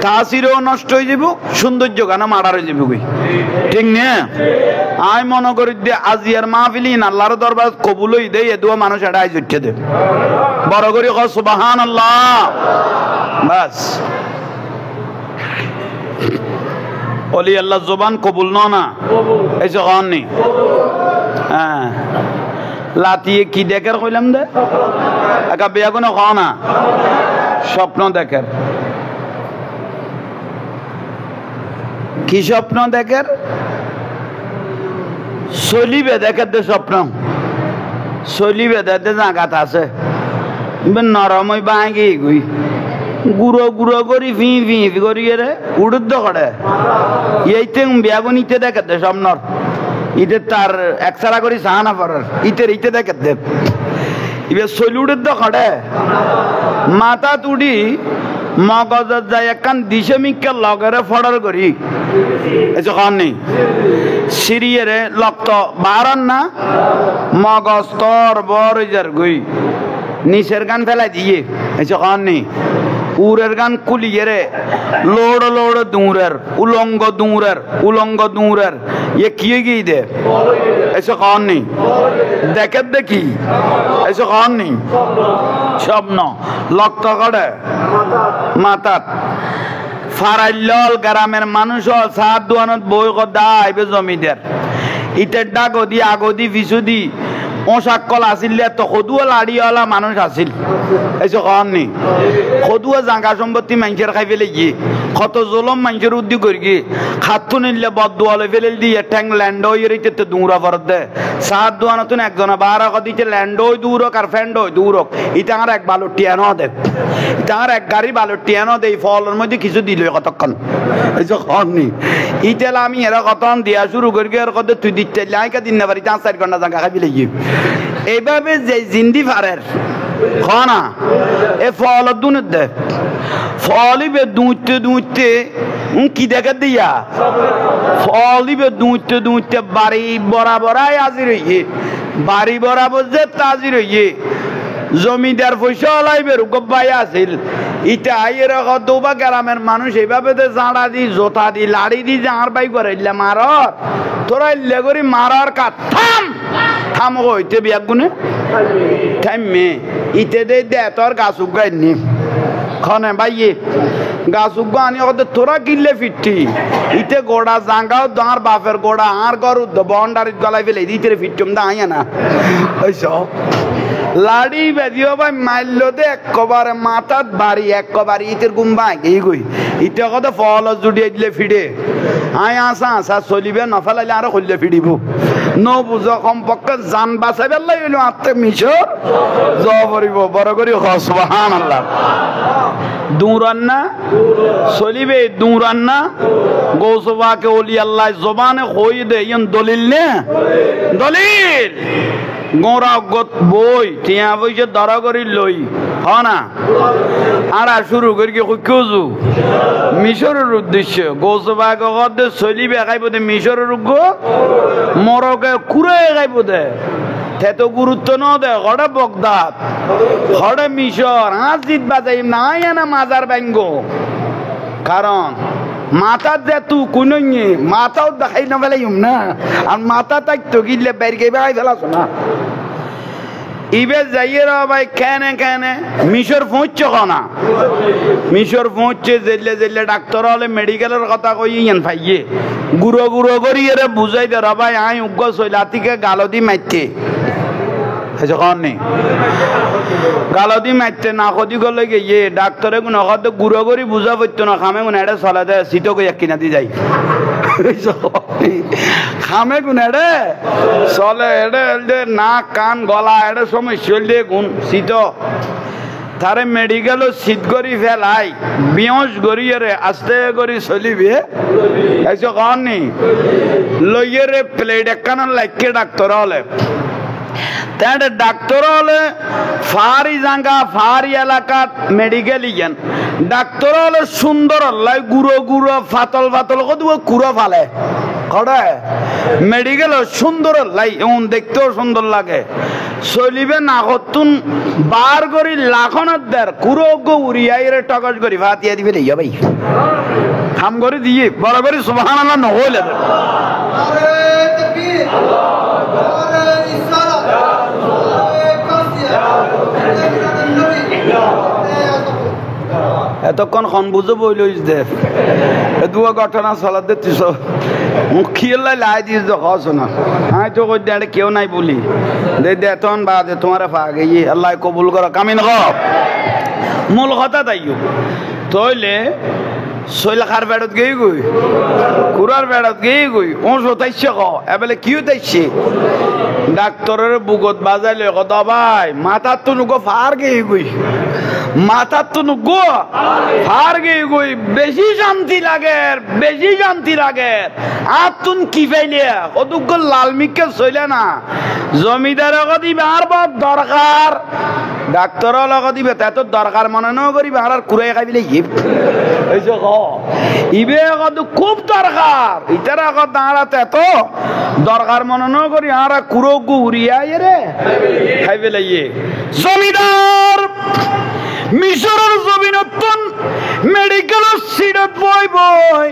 তাসিরও নষ্ট হয়ে যাব সৌন্দর্য গান মারার হয়ে যাবে ঠিক না আমি মনে করি দে আজিয়ার মাহফিল ইন আল্লাহর দরবার কবুল হই দে এ দুয়া মানুষ এটা আইজ উঠে দে বড় করে ক সুবহানাল্লাহ বাস অলি আল্লাহ জবান কবুল না এই যে কন নি হ্যাঁ লাতিয়ে কি দেখার কইলাম দে একা বিয়া কোনো খ না স্বপ্ন দেখার কি স্বপ্ন দেখার চলিবে দেখার দে স্বপ্ন চলিবে দেখতে জাগাত আছে নরম ওই বাঁগি গুই গুঁড়ো গুঁড়ো করি ফি ফি করি রে উড়ুদ্ধ করে এইতে বিয়াগো নিতে দেখে দে স্বপ্নর ইতে তার একসারা করি সাহানা পড়ার ইতে দেখে দে ইবে চলি উড়ুদ্ধ করে মাথা তুড়ি মগজত যায় একখান দিশে মিক্কে লগেরে ফড়ার করি যখন নেই সিরিয়ে লক্ত বারান না মগজ তর বর যার গই নিচের গান ফেলাই দিয়ে যখন নেই উরের গান কুলিয়ে রে লোড় লোড় দূরের উলঙ্গ দূরের ইয়ে কি গিয়ে দে এসে কন নেই দেখি এসে কন নেই স্বপ্ন লক্ষ্য করে মাতাত ফারাইল গ্রামের মানুষ সাত দোয়ানত বই কদা আইবে জমিদার ইটের ডাক দি আগদি পিছু দি ওসাক্কল আসিল তো সদুয়া লাড়িওয়ালা মানুষ আসিল এসে কন নেই সদুয়া জাগা সম্পত্তি মানুষের খাই ফেলে গিয়ে কত জলম মানুষের উদ্যোগ করি গিয়ে খাতু নিলে বদুয়ালে ফেলে দিয়ে ঠ্যাং ল্যান্ড হয়ে রইতে দূরা ফরত দে সাত দোয়া নতুন একজনা বারা কদিতে ল্যান্ড হয়ে দূরক আর ফ্যান্ড হয়ে দূরক ইটা আর এক বালু টিয়ানো দে ইটা আর এক গাড়ি বালু টিয়ানো দে ফলের মধ্যে কিছু দিল কতক্ষণ এসে কন নেই ইটেলা আমি এরা কতক্ষণ দিয়া শুরু করি আর কত তুই দিতে লাইকা দিন না পারি 4 ঘন্টা জায়গা খাই ফেলে গিয়ে এইভাবে যে জিন্দি ফারের খানা এ ফল দুনের দে ফলিবে দুইতে কি দেখে দিয়া ফলিবে দুইতে বাড়ি বরাবরাই আজির হইয়ে বাড়ি বরাবর যে তাজির হইয়ে জমিদার পয়সা লাইবে রুকবাই আছিল ইটা আইয়ের কতবা গ্রামের মানুষ এইভাবে জাঁড়া দি জোতা দি লাড়ি দি জাঁড় বাই করে মারর তোরা ইল্লে করি মারার কা থাম হইতে বিয়াক গুনে থামে ইতে দে তোর গাছ উগাইনি খনে ভাইয়ে গাছ উগা আনি তোরা কিনলে ফিরতি ইতে গোড়া জাঙ্গাও দাঁড় বাপের গোড়া আর গরু বন্ডারিত গলাই ফেলে ইতে ফিরতুম দা আইয়া না লাড়ি বেদিও ভাই মারল দে একবারে মাথাত বাড়ি একবারে ইতের গুম্বা এই গই ইতে কত ফল জুড়িয়ে দিলে ফিরে আয় আসা চলিবে নফেলাইলে আরো খুললে ফিরিব ন বুঝ কমপক্ষে জান বাঁচাই পেলাই হইল আত্মে মিশর জ পড়িব বড় করি সুবহানাল্লাহ দূরান না চলিবে দূরান না গৌসবাকে ওলি আল্লাহ জবানে কই দে ইন দলিল নে দলিল গোরা গত বই টিয়া বইছে ধরা করি লই হনা আর শুরু করি কুজু মিশরের উদ্দেশ্য গৌসবাকে কদে চলিবে খাইব দে মিশরের গো মরকে কুড়ে খাইব দে তো গুরুত্ব ন দে হড়ে বগদাদ হড়ে মিশর হাজিত বাজাই নাই না মাজার ব্যাঙ্গ কারণ মাথার দে তু কুনইয়ে মাথাও দেখাই না ফেলাইম না আর মাথা তাই তো গিলে বের গে বেড়াই ফেলাছ না ইবে যাইয়ে ভাই কেনে মিশর পৌঁছছ না মিশর পৌঁছছে জেলে ডাক্তার হলে মেডিকেলের কথা কইয়েন ভাইয়ে গুঁড়ো করি এরে বুঝাই দে ভাই আই উগ্র শৈলাতিকে গালদি মারতে গালদি মারতে না কদি গলে গিয়ে ডাক্তারে কোন গুঁড়ো করি বুঝা পড়তো না খামে কোন এটা চলে দেয় শীত কই এক কিনা দি যাই খামে কোন এড়ে চলে এড়ে নাক কান গলা এড়ে সমস্যা দিয়ে গুণ শীত তারে মেডিকেল শীত করি ফেলাই বিয়স করি রে আস্তে করি চলিবে এসে কননি লইয়ে রে প্লেট একখান লাইকে ডাক্তার হলে তাহলে ডাক্তার হলে ফারি জাঙ্গা ফারি এলাকাত মেডিকেল ইয়ান ডাক্তার হলে সুন্দর লাই গুঁড়ো ফাতল কদু কুড়ো ফালে কড়ে মেডিকেল সুন্দর লাই এমন দেখতেও সুন্দর লাগে চলিবে না হতুন বার করি লাখনত দের কুড়ো গো উড়িয়াই রে টকস করি ফাতিয়া দিবে ইয়া ভাই খাম করে দিয়ে বড় করে সুবহানাল্লাহ নহলে এতক্ষণ খন বুঝো বই লইস দে দুয়া ঘটনা চলাতে তুই মুখিয়াল লাই দিস দেখো না আমি তো কই দে কেউ নাই বলি দে তখন বা দে তোমার ফাগে আল্লাহ কবুল করো কামিন হ মূল কথা তাইও তইলে শৈলা খার বেড়ত গেই গই কুরার বেড়ত গেই গই ও সতাইছে ক এবেলে কিউ তাইছে ডাক্তারের বুকত বাজাইলে কথা ভাই মাথার তো নুগো ফার গেই গই মাথার তো নুগো ফার গেই গই বেশি শান্তি লাগে আর তুন কি ফাইলে অদুগ্গ লাল মিকে চলে না জমিদার দিবে আর বড় দরকার ডাক্তার লগত দিবে তাই তো দরকার মনে ন করিবে আর কুড়াই খাই দিলে ইবে কত খুব দরকার ইটার আগত দাঁড়াতে এত দরকার মনে ন করি আর কুড়ো গুড়িয়া রে খাইবে লাইয়ে জমিদার মিশরের জমিনতন মেডিকেল সিটত বই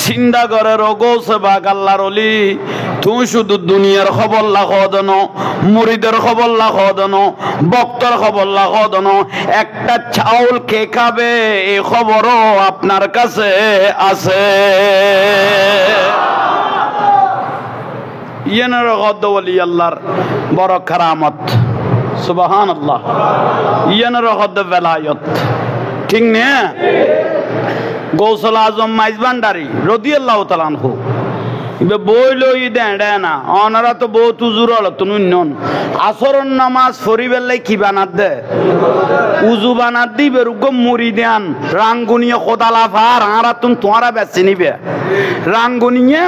চিন্তা করে রগোসে বাগ আল্লাহর অলি তুমি শুধু দুনিয়ার খবর লাখো দেন মুরিদের খবর লাখো দেন বক্তর খবর লাখো দেন একটা চাউল কে খাবে এই খবরও আপনার কাছে আছে ইয়ানের গদ্দ ওলি আল্লাহর বড় কারামত সুবহানাল্লাহ ইয়ানের গদ্দ বেলায়ত ঠিক না গৌসুল আজম মাইজ ভান্ডারী রাদিয়াল্লাহু তাআলা আনহু ইবে বইলো ই দেড়ে না ওনারা তো বহুত উজুর হল তুমি নন আসরন নামাজ ফরিবেলাই কি বানাত দে উজু বানাত দিবে রুগ মুড়ি দেন রাঙ্গুনিয়ে খোদালাফার হারা তুন তোরা বেচে নিবে রাঙ্গুনিয়ে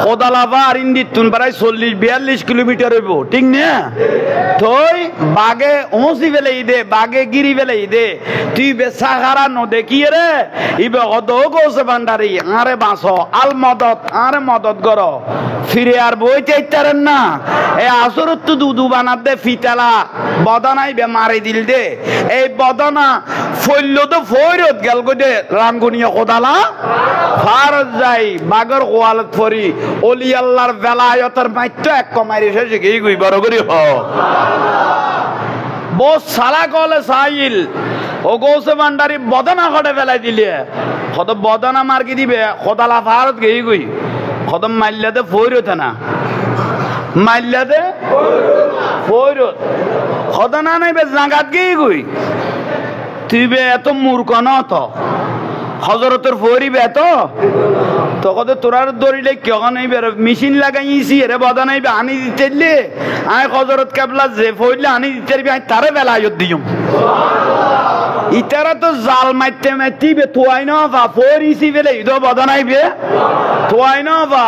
খোদালাফার ইন্দি তুন প্রায় 40-42 কিলোমিটার হইব ঠিক না তুই বাগে ওসি বেলে দে বাগে গিরি বেলে দে তুই বেসাহারা ন দেখিয়ে রে ইবে কত গোসে ভান্ডারি আরে বাঁচো আল মদত আরে মদত করো ফিরে আর বই চাইতারেন না এই আসরত তো দুধু বানাত দে ফিতালা বদনাই বে মারি দিল দে এই বদনা ফইল তো ফইরত গেল গো দে রাঙ্গুনিয়া খোদালা ফারজ যাই বাগর গোয়ালত ফরি ওলি আল্লাহর বেলায়তের মাইত্য এক কমারি শেষে গই গই বড় করি হ বহুত সালা কলে সাইল ও গৌসে ভান্ডারি বদনা খড়ে ফেলাই দিলে কত বদনা মার্কি দিবে খোদালা ফারত গই গই কদম মাইল্লাতে ফইরতে না মাইল্লাতে ফইরত খোদা না নাই বে জাগাত গই গই তুই বে এত মূর্খ ন তো হজরতের ফরিবে তো কত তোরার দরিলে কেউ নাই বের মেশিন লাগাইছি রে বদা নাই আনি দিতে আয় হজরত কেবলা যে ফইলে আনি দিতে আমি তারে বেলায়ত দিম ইতারা তো জাল মাইতে মাইতি বে তোয়াই না বা ফরিছি বেলে ইদো বদা নাই বে তোয়াই না বা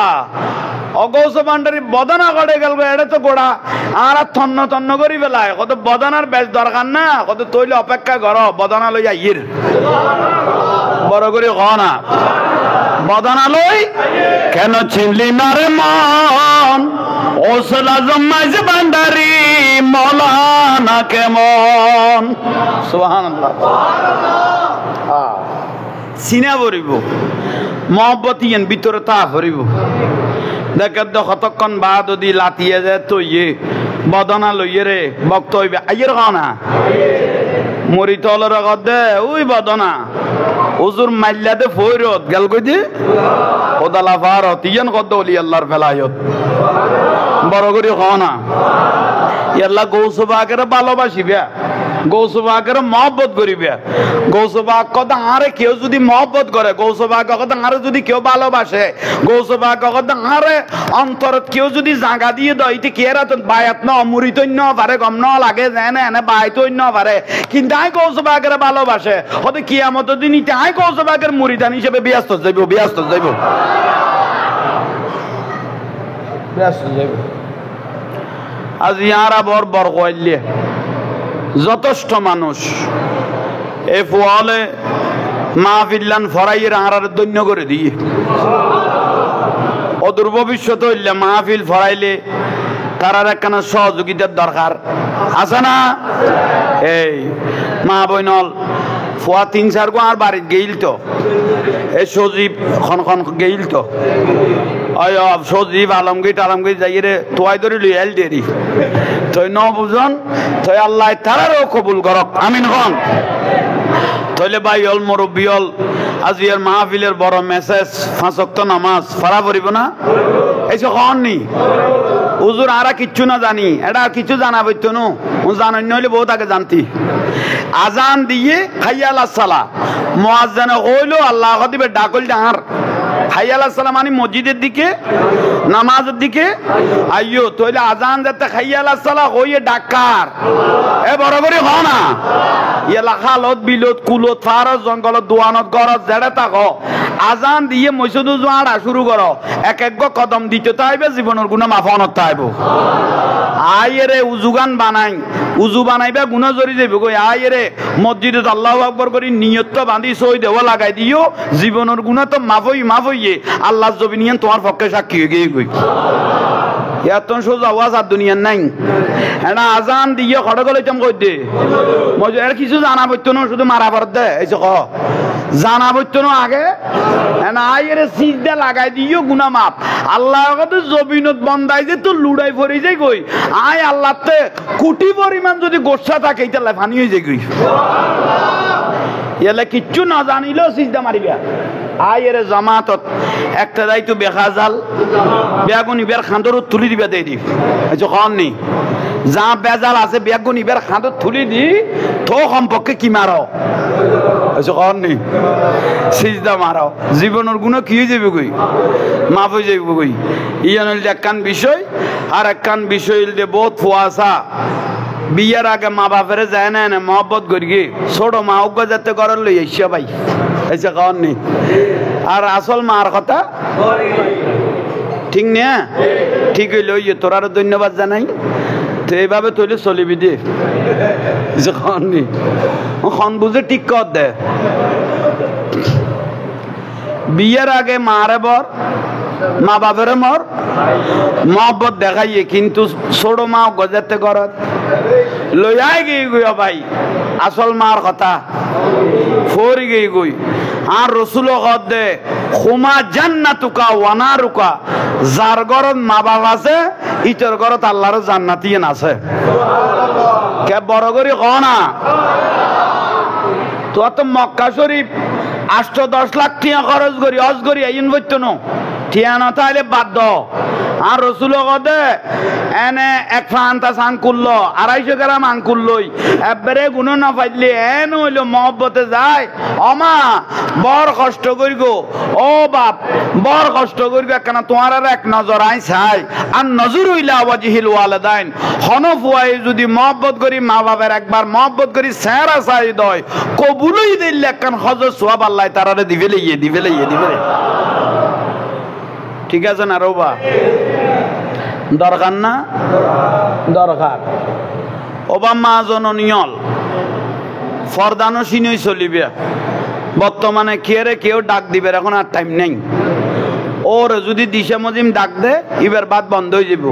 অগৌস ভান্ডারি বদনা গড়ে গেল এটা তো গোড়া আর তন্ন তন্ন করি বেলায় কত বদনার বেশ দরকার না কত তৈলে অপেক্ষা কর বদনা লই আইর বড় করে ক না বদনা লই কেন চিনলি না রে মন গৌসুল আজম মাইজ ভান্ডারি মৌলানা কেমন সুবহানাল্লাহ সিনা ভরিব মহব্বতিয়ান ভিতরে তা ভরিব দেখে তো কতক্ষণ বাদ যদি লাতিয়ে যায় তো ইয়ে বদনা লইয়ে রে বক্ত হইবে আইয়ের না মরি তলের দে ওই বদনা হুজুর মাইল্লাতে ফইরত গেল কই দি খোদালা ফারত ইয়ান কত ওলি আল্লাহর ফেলায়ত বড় করে না আল্লাহ গৌসবাগের ভালোবাসিবে গৌসবাগের মহব্বত করিবে গৌসবাগ কথা আরে কেউ যদি মহব্বত করে গৌসবাগ কথা আরে যদি কেউ ভালোবাসে গৌসবাগ কথা আরে অন্তরত কেউ যদি জাগা দিয়ে দেয় ইতে কেরা তো বায়াত ন মুরিত ন পারে গম ন লাগে যায় না এনে বাইত ন পারে কিন্তু আই গৌসবাগের ভালোবাসে হতে কিয়ামত দিন ইতে আই গৌসবাগের মুরিদান হিসেবে ব্যস্ত যাইব ব্যস্ত যাইব আজ ইয়ারা বর বর কইলে যথেষ্ট মানুষ এ ফলে মাহফিল্লান ফরাইয়ের আঁড়ার দৈন্য করে দিয়ে অদূর ভবিষ্যৎ হইলে মাহফিল ফরাইলে তারার একখানা সহযোগিতার দরকার আছে না এই মা বইনল ফুয়া 3-4 গো আর বাড়িত গেইল তো এই সজীব খন গেইল তো সজীব আলমগীর যাই রে তোয়াই ধরে লই এল দেরি তুই ন বুঝন তুই আল্লাহ তারারও কবুল করক আমিন হন তইলে ভাই হল মুরব্বী হল আজিয়ার মাহফিলের বড় মেসেজ 5 ওয়াক্ত নামাজ পড়া পড়িব না এইসব হন নি হুজুর আরা কিচ্ছু না জানি এটা কিছু জানা বইতো নো জানেন নইলে বহুত আগে জানতি আজান দিয়ে হাইয়া আলাস সালাহ মুয়াজ্জিনে কইলো আল্লাহ দিবে ডাকল ডার হাইয়া আলাস সালাহ মানে মসজিদের দিকে নামাজের দিকে আইয়ো তইলে আজান দিতে হাইয়া আলাস সালাহ কইয়ে ডাকার এ বড় করে হ না এলাকালত বিলত কুলত ফারজ জঙ্গলত দোয়ানত গরজ জেড়ে থাকো আজান দিয়ে মসজিদ জোয়াড়া শুরু করো এক এক কদম দিতে তাইবে জীবনের গুনাহ মাফনত তাইব আইরে উজুগান বানাই উজু বানাইবে গুনাহ জরি যাইব কই আইরে মসজিদে আল্লাহু আকবার করি নিয়ত বাঁধি সই দেওয়া লাগাই দিও জীবনের গুনাহ তো মাফই মাফইয়ে আল্লাহর জমিনিয়ান তোমার পক্ষে সাক্ষী হয়ে গই এত সোজা ওয়াজ আর দুনিয়ার নাই এটা আজান দিয়ে খড়ে গলে চম কই দে মজা এর কিছু জানা বইতো না শুধু মারা পড় দে এই যে ক জানা বইতো না আগে না আইয়ের সিজদা লাগাই দিও গুনাহ মাপ আল্লাহ কত জবিনত বন্দাই যে তো লুড়াই পড়ে যায় কই আয় আল্লাহতে কোটি পরিমাণ যদি গোসা থাকে এটা ফানি হয়ে যায় কই এলা কিচ্ছু না জানিলেও সিজদা মারিবা আয়ের জামাতত একটা দায়িত্ব বেখা জাল বেগুনি বের খান্দর তুলি দিবা দেই দি আচ্ছা কন নি যা বেজাল আছে বেগুনি বের খান্দর তুলি দি তো সম্পর্কে কি মারো আচ্ছা কন নি সিজদা মারো জীবনের গুণ কি হয়ে যাবে কই মাফ হয়ে যাবে কই ইয়ান হইল একখান বিষয় আর একখান বিষয় হইল যে বহুত ফুয়াশা বিয়ার আগে মা বাপের যায় না না মহব্বত করি গে ছোট মা উগ্র যাতে করার লই এসে ভাই এসে খাওয়ার নেই আর আসল মার কথা ঠিক না ঠিক হইল ওই তোর আরো ধন্যবাদ জানাই তো এইভাবে তৈলে চলিবি দে এসে খাওয়ার নেই খন বুঝে ঠিক কর দে বিয়ের আগে মারে বর মা বাপের মর মহব্বত দেখাইয়ে কিন্তু ছোট মা গজাতে করত লইয়াই গিয়ে গই ভাই আসল মার কথা ফরি গিয়ে গই আর রসুল দে খুমা জান্নাতুকা ওয়ানারুকা যার ঘরত মা বাপ আছে ইতর ঘরত আল্লাহর জান্নাতিয়েন আছে কে বড় করি ক না তো মক্কা শরীফ 8-10 লাখ টিয়া খরচ করি হজ করি আইন বইতো ন টিয়া না তাহলে বাদ আর রসুল কদে এনে এক ফান্তা সান করলো 250 গ্রাম আঙ্কুল লই একবারে গুণ না পাইলে এন হইলো মহব্বতে যায় অমা বড় কষ্ট করি গো ও বাপ বড় কষ্ট করি গো কেন তোমার আর এক নজর আই চাই আর নজর হইলা ওয়াজিহিল ওয়ালিদাইন হনফ ওয়াই যদি মহব্বত করি মা বাবার একবার মহব্বত করি সেরা চাই দয় কবুলই দিলে একখান হজর সোয়াব আল্লাহ তারারে দিবে লইয়ে ঠিক আছে না রোবা দরকার না দরকার ওবামা জননিয়ল ফরদানো সিনই চলিবে বর্তমানে খেয়ে কেউ ডাক দিবে এখন আর টাইম নেই ওর যদি দিশা মজিম ডাক দে এবার বাদ বন্ধ হয়ে যাব